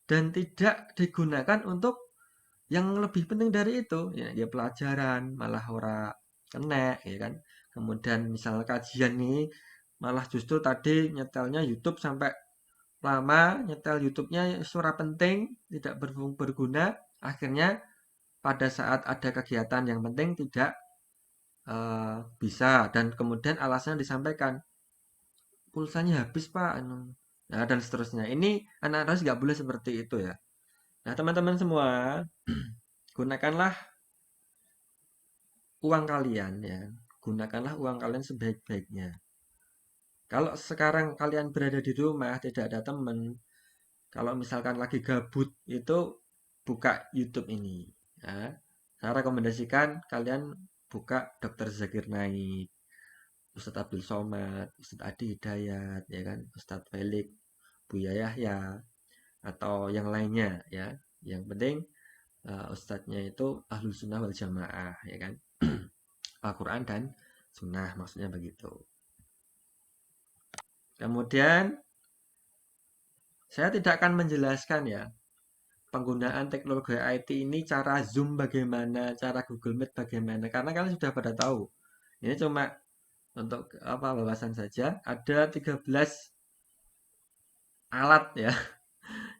dan tidak digunakan untuk yang lebih penting dari itu ya pelajaran malah ora kena ya kan. Kemudian misal kajian nih malah justru tadi nyetelnya YouTube sampai lama, nyetel YouTube-nya suara penting tidak berguna, akhirnya pada saat ada kegiatan yang penting tidak bisa, dan kemudian alasannya disampaikan pulsanya habis Pak, Nah, dan seterusnya. Ini anak-anak nggak boleh seperti itu ya. Nah, teman-teman semua, gunakanlah uang kalian ya. Gunakanlah uang kalian sebaik-baiknya. Kalau sekarang kalian berada di rumah, tidak ada teman, kalau misalkan lagi gabut, itu buka YouTube ini. Ya. Saya rekomendasikan kalian buka Dr. Zakir Naik, Ustadz Abdul Somad, Ustadz Adi Hidayat, ya kan, Ustadz Felix, Buya Yahya, atau yang lainnya ya. Yang penting ustadznya itu Ahlus Sunnah wal Jamaah, ya kan. Al-Quran dan Sunnah maksudnya begitu. Kemudian saya tidak akan menjelaskan ya penggunaan teknologi IT ini, cara Zoom bagaimana, cara Google Meet bagaimana, karena kalian sudah pada tahu. Ini cuma untuk wawasan saja. Ada 13 alat ya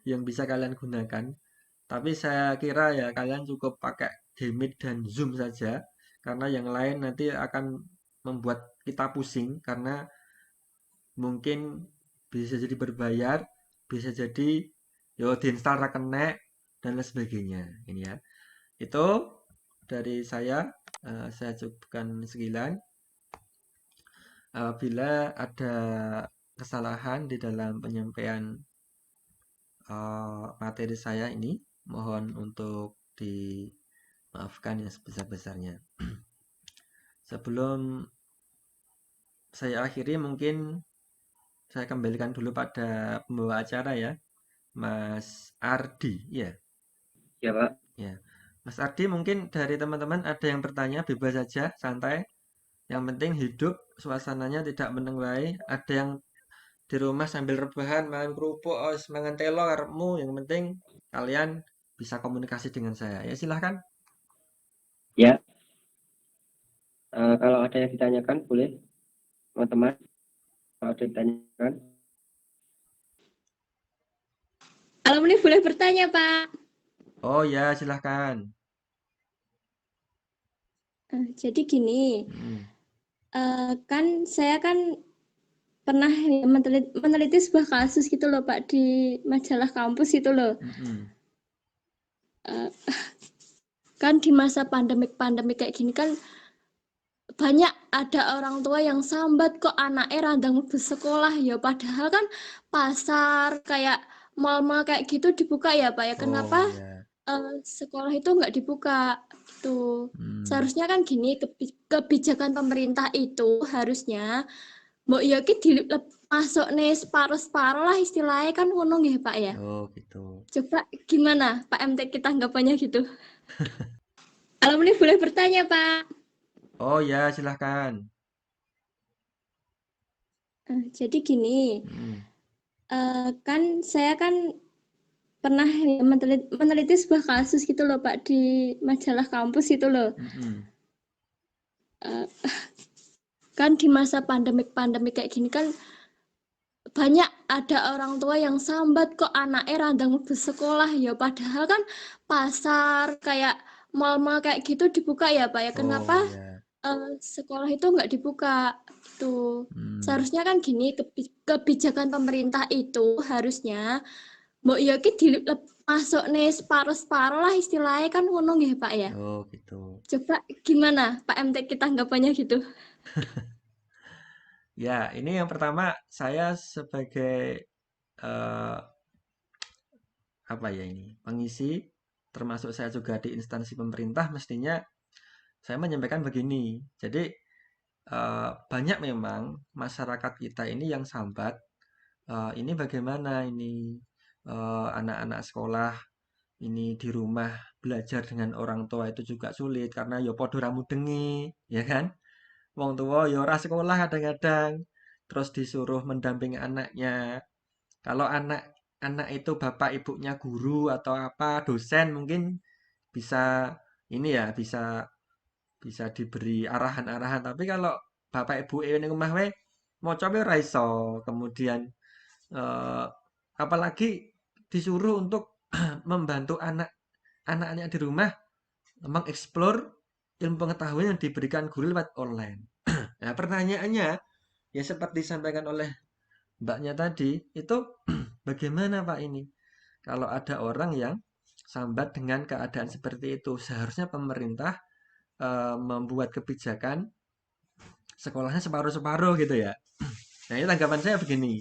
yang bisa kalian gunakan. Tapi saya kira ya kalian cukup pakai Gmeet dan Zoom saja, karena yang lain nanti akan membuat kita pusing, karena mungkin bisa jadi berbayar, bisa jadi yo diinstal ra kena dan lain sebagainya. Ini ya. Itu dari saya cukupkan sekian. Apabila ada kesalahan di dalam penyampaian materi saya ini, mohon untuk dimaafkan yang sebesar-besarnya. Sebelum saya akhiri, mungkin saya kembalikan dulu pada pembawa acara ya, Mas Ardi. Ya. Ya, Pak. Ya. Mas Ardi, mungkin dari teman-teman ada yang bertanya, bebas saja, santai. Yang penting hidup, suasananya tidak menenggelamai. Ada yang di rumah sambil rebahan, makan kerupuk, mangan telo karepmu. Yang penting kalian bisa komunikasi dengan saya. Ya, silahkan. Ya. Kalau ada yang ditanyakan, boleh, teman-teman. Kalau ada yang ditanyakan. Alumni boleh bertanya, Pak. Oh ya, silahkan. Jadi gini, kan saya kan pernah meneliti sebuah kasus gitu loh Pak, di majalah kampus gitu loh. Kan di masa pandemik kayak gini kan banyak ada orang tua yang sambat kok anaknya randang mlebu sekolah ya, padahal kan pasar kayak mal-mal kayak gitu dibuka ya Pak ya. Kenapa sekolah itu nggak dibuka gitu? Seharusnya kan gini, kebijakan pemerintah itu harusnya mbok ya ki masuk nih separuh-separuh lah istilahnya, kan ngono nggih Pak ya. Oh gitu. Coba gimana Pak MT kita anggapannya gitu? Alumni boleh bertanya Pak. Oh ya, silahkan. Jadi gini, kan saya kan pernah meneliti sebuah kasus gitu loh Pak, di majalah kampus gitu loh. Kan di masa pandemik kayak gini kan banyak ada orang tua yang sambat kok anaknya randang mlebu sekolah ya, padahal kan pasar kayak mal-mal kayak gitu dibuka ya Pak ya. Kenapa sekolah itu nggak dibuka gitu? Seharusnya kan gini, kebijakan pemerintah itu harusnya mbok ya ki masuk nih separuh-separuh lah istilahnya, kan ngono nggih Pak ya. Oh gitu. Coba gimana Pak MT kita anggapannya gitu? Ya, ini yang pertama, saya sebagai apa ya ini, pengisi, termasuk saya juga di instansi pemerintah, mestinya saya menyampaikan begini. Jadi banyak memang masyarakat kita ini yang sambat, ini bagaimana ini anak-anak sekolah ini di rumah belajar dengan orang tua itu juga sulit, karena ya padha ra mudengi, ya kan? Wong tua ya ora sekolah kadang-kadang, terus disuruh mendampingi anaknya. Kalau anak itu bapak ibunya guru atau apa, dosen, mungkin bisa ini ya, bisa diberi arahan-arahan. Tapi kalau bapak ibu ning omah wae maca wae ora iso. Kemudian apalagi disuruh untuk membantu anak-anaknya di rumah mengeksplor ilmu pengetahuan yang diberikan guru lewat online. Nah, pertanyaannya ya seperti disampaikan oleh Mbaknya tadi, itu bagaimana Pak ini? Kalau ada orang yang sambat dengan keadaan seperti itu, seharusnya pemerintah membuat kebijakan sekolahnya separuh-separuh gitu ya. Nah, ini tanggapan saya begini.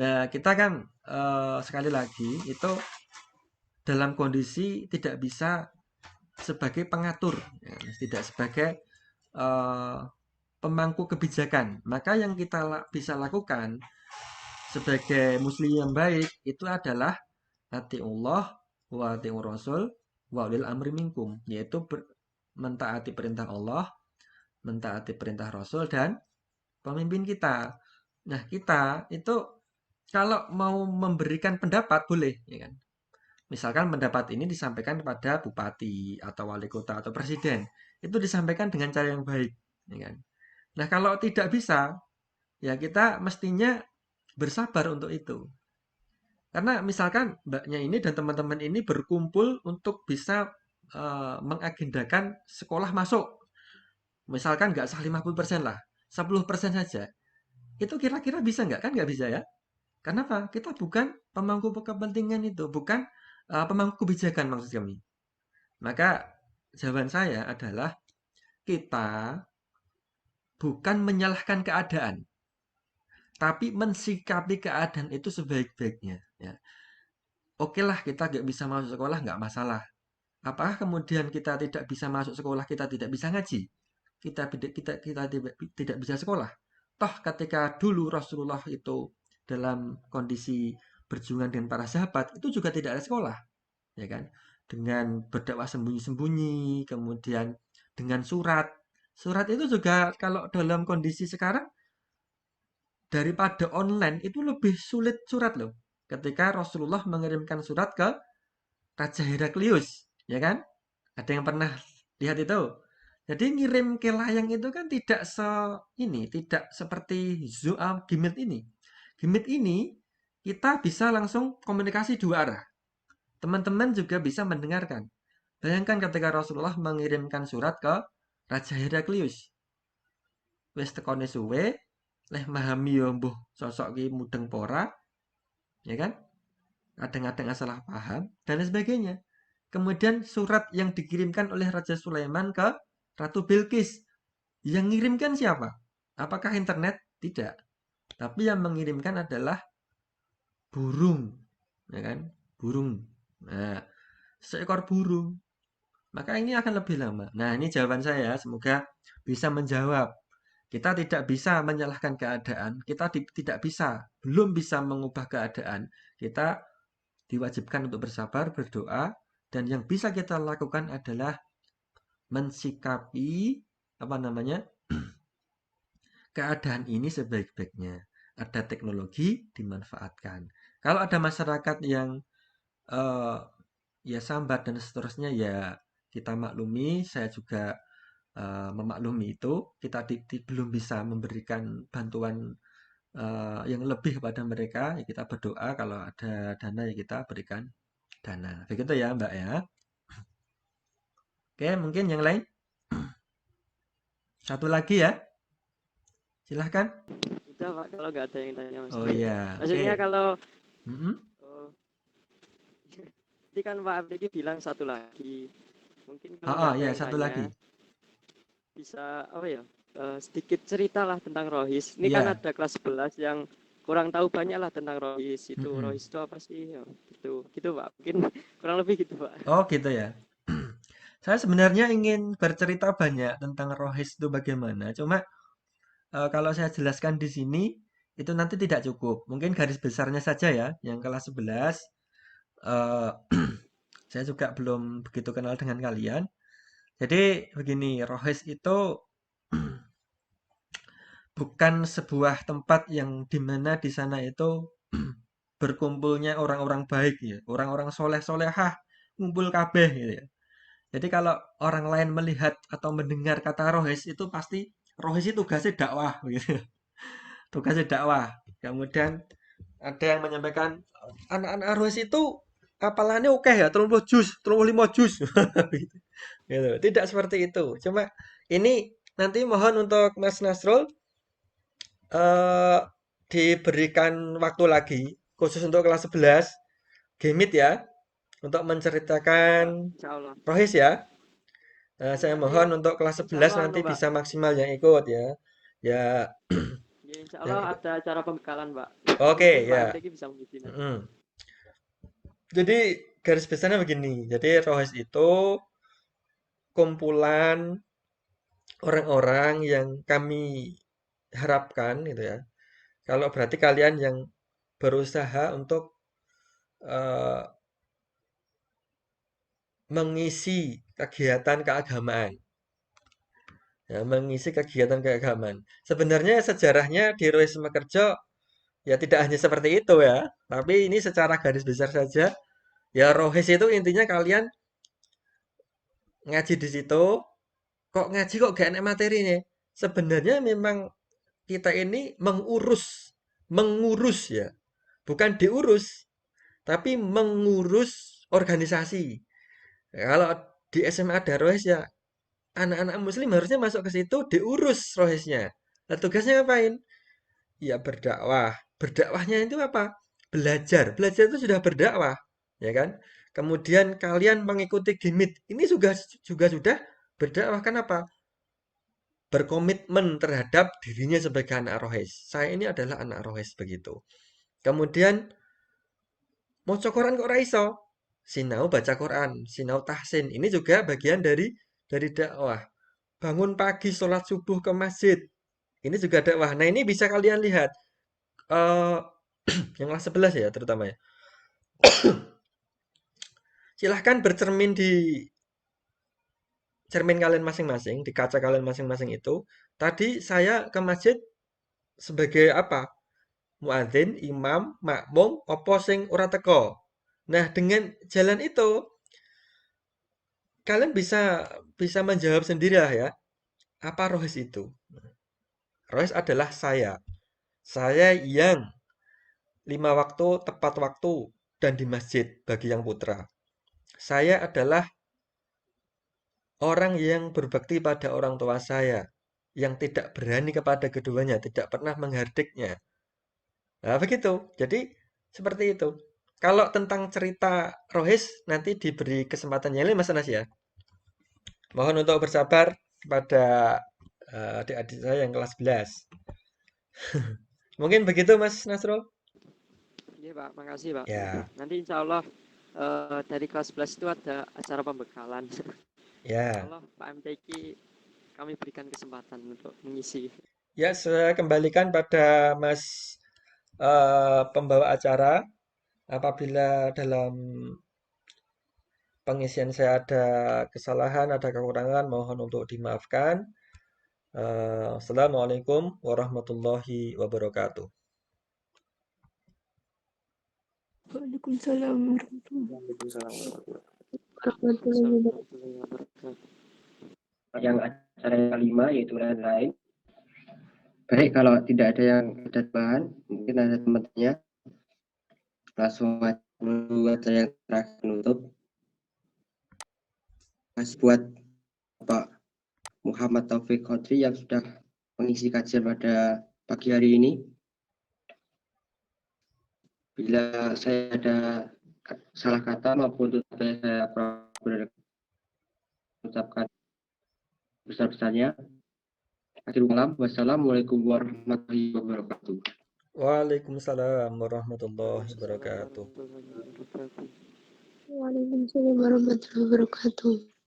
Nah, kita kan sekali lagi itu dalam kondisi tidak bisa sebagai pengatur, ya, tidak sebagai pemangku kebijakan. Maka yang kita bisa lakukan sebagai muslim yang baik itu adalah atiullah wa atiur rasul wa ulil amri minkum, yaitu mentaati perintah Allah, mentaati perintah Rasul dan pemimpin kita. Nah, kita itu kalau mau memberikan pendapat boleh, ya kan? Misalkan pendapat ini disampaikan kepada bupati atau wali kota atau presiden, itu disampaikan dengan cara yang baik, ya kan? Nah, kalau tidak bisa, ya kita mestinya bersabar untuk itu. Karena misalkan mbaknya ini dan teman-teman ini berkumpul untuk bisa mengagendakan sekolah masuk. Misalkan nggak sah 50% lah, 10% saja. Itu kira-kira bisa nggak? Kan nggak bisa ya. Kenapa? Kita bukan pemangku kepentingan itu, bukan pemangku kebijakan maksud kami. Maka jawaban saya adalah kita bukan menyalahkan keadaan, tapi mensikapi keadaan itu sebaik-baiknya. Ya. Oke lah, kita nggak bisa masuk sekolah, nggak masalah. Apakah kemudian kita tidak bisa masuk sekolah, kita tidak bisa ngaji? Kita tidak bisa sekolah. Toh ketika dulu Rasulullah itu dalam kondisi berjuang dengan para sahabat, itu juga tidak ada sekolah. Ya kan? Dengan berdakwah sembunyi-sembunyi, kemudian dengan surat. Surat itu juga kalau dalam kondisi sekarang daripada online itu lebih sulit surat loh. Ketika Rasulullah mengirimkan surat ke Raja Heraklius, ya kan? Ada yang pernah lihat itu? Jadi ngirim ke layang itu kan tidak tidak seperti Zoom, Gimit ini. Gimit ini kita bisa langsung komunikasi dua arah. Teman-teman juga bisa mendengarkan. Bayangkan ketika Rasulullah mengirimkan surat ke Raja Heraklius. Wis tekone suwe, leh memahami yo mbuh sosok ki mudeng pora, ya kan? Kadang-kadang salah paham dan sebagainya. Kemudian surat yang dikirimkan oleh Raja Sulaiman ke Ratu Bilqis. Yang ngirimkan siapa? Apakah internet? Tidak. Tapi yang mengirimkan adalah burung. Ya kan? Burung. Nah, seekor burung. Maka ini akan lebih lama. Nah, ini jawaban saya. Semoga bisa menjawab. Kita tidak bisa menyalahkan keadaan. Kita belum bisa mengubah keadaan. Kita diwajibkan untuk bersabar, berdoa, dan yang bisa kita lakukan adalah mensikapi keadaan ini sebaik-baiknya. Ada teknologi dimanfaatkan. Kalau ada masyarakat yang ya sambat dan seterusnya, ya kita maklumi. Saya juga memaklumi itu. Kita belum bisa memberikan bantuan yang lebih kepada mereka. Ya kita berdoa, kalau ada dana ya kita berikan dana. Begitu ya Mbak ya. Oke, mungkin yang lain. Satu lagi ya. Silahkan. Udah Pak, kalau nggak ada yang tanya Mas. Oh iya. Maksudnya Oke. kalau Mm-mm. ini kan Pak Abdi bilang satu lagi. Mungkin kalau Oh, nggak ada ya yang satu tanya, lagi. bisa apa ya? Sedikit ceritalah tentang Rohis. Ini kan Iya. ada kelas 11 yang kurang tahu banyak lah tentang Rohis itu. Mm-mm. Rohis itu apa sih? Ya, gitu Pak. Mungkin kurang lebih gitu Pak. Oh gitu ya. Saya sebenarnya ingin bercerita banyak tentang Rohis itu bagaimana. Cuma kalau saya jelaskan di sini itu nanti tidak cukup. Mungkin garis besarnya saja ya. Yang kelas 11 eh, saya juga belum begitu kenal dengan kalian. Jadi begini, Rohis itu bukan sebuah tempat yang dimana di sana itu berkumpulnya orang-orang baik ya, orang-orang soleh-solehah, ngumpul kabeh gitu ya. Jadi kalau orang lain melihat atau mendengar kata Rohis itu pasti Rohis itu tugasnya dakwah gitu. Tugasnya dakwah. Kemudian ada yang menyampaikan anak-anak Rohis itu hafalannya oke ya, 30 juz, 35 juz. Gitu. Tidak seperti itu. Cuma ini nanti mohon untuk Mas Nasrul diberikan waktu lagi khusus untuk kelas 11 Gemit ya untuk menceritakan Insya Allah. Rohis ya. Saya Nanti mohon untuk kelas insya 11 Allah nanti Pak. bisa maksimal yang ikut ya. Ya, Ya, insya yang Allah ikut. ada acara pembekalan Pak. Oke Mungkin Pak ya. MTQ bisa mengisi nanti. Jadi garis besarnya begini. Jadi Rohis itu kumpulan orang-orang yang kami harapkan gitu ya. Kalau berarti kalian yang berusaha untuk eh, mengisi kegiatan keagamaan. Ya, mengisi kegiatan keagamaan. Sebenarnya sejarahnya di Rohis Mekerjo ya tidak hanya seperti itu ya. Tapi ini secara garis besar saja. Ya Rohis itu intinya kalian ngaji di situ. Kok ngaji kok gak enak materinya? Sebenarnya memang kita ini mengurus ya. Bukan diurus, tapi mengurus organisasi. Kalau di SMA Darwis ya anak-anak muslim harusnya masuk ke situ diurus rohisnya. Nah, tugasnya ngapain? Ya berdakwah. Berdakwahnya itu apa? Belajar. Belajar itu sudah berdakwah, ya kan? Kemudian kalian mengikuti gimit. Ini juga sudah berdakwah. Kenapa? Berkomitmen terhadap dirinya sebagai anak rohis. Saya ini adalah anak rohis begitu. Kemudian mau Quran kok ora iso? Sinau baca Quran, sinau tahsin. Ini juga bagian dari dakwah. Bangun pagi sholat subuh ke masjid. Ini juga dakwah. Nah, ini bisa kalian lihat eh yang kelas 11 ya terutama ya. Silahkan bercermin di cermin kalian masing-masing, di kaca kalian masing-masing itu. Tadi saya ke masjid sebagai apa? Muadzin, imam, makmum, opo sing ora teko. Nah, dengan jalan itu kalian bisa menjawab sendiri lah ya. Apa rohis itu? Rohis adalah saya. Saya yang 5 waktu tepat waktu dan di masjid bagi yang putra. Saya adalah orang yang berbakti pada orang tua saya, yang tidak berani kepada keduanya, tidak pernah menghardiknya. Nah, begitu. Jadi seperti itu. Kalau tentang cerita Rohis nanti diberi kesempatan yang lain Mas Anas ya. Mohon untuk bersabar kepada adik-adik saya yang kelas 11. Mungkin begitu Mas Nasrul. Iya Pak, makasih Pak. Ya, Nanti insya Allah dari kelas 11 itu ada acara pembekalan. Insya ya. Allah Pak MTQ kami berikan kesempatan untuk mengisi. Ya, saya kembalikan pada Mas pembawa acara. Apabila dalam pengisian saya ada kesalahan, ada kekurangan, mohon untuk dimaafkan. Assalamualaikum warahmatullahi wabarakatuh. Waalaikumsalam warahmatullahi Waalaikumsalam warahmatullahi wabarakatuh. Yang acara yang kelima yaitu lain-lain. Baik, kalau tidak ada yang ada tambahan, mungkin ada teman-temannya. Langsung aja yang terakhir penutup. Masih buat Pak Muhammad Taufik Qadri yang sudah mengisi kajian pada pagi hari ini. Bila saya ada salah kata maupun tutur saya ucapkan besar-besarnya. Akhirul kalam. Wassalamualaikum warahmatullahi wabarakatuh. Waalaikumsalam warahmatullahi wabarakatuh. Waalaikumsalam warahmatullahi wabarakatuh.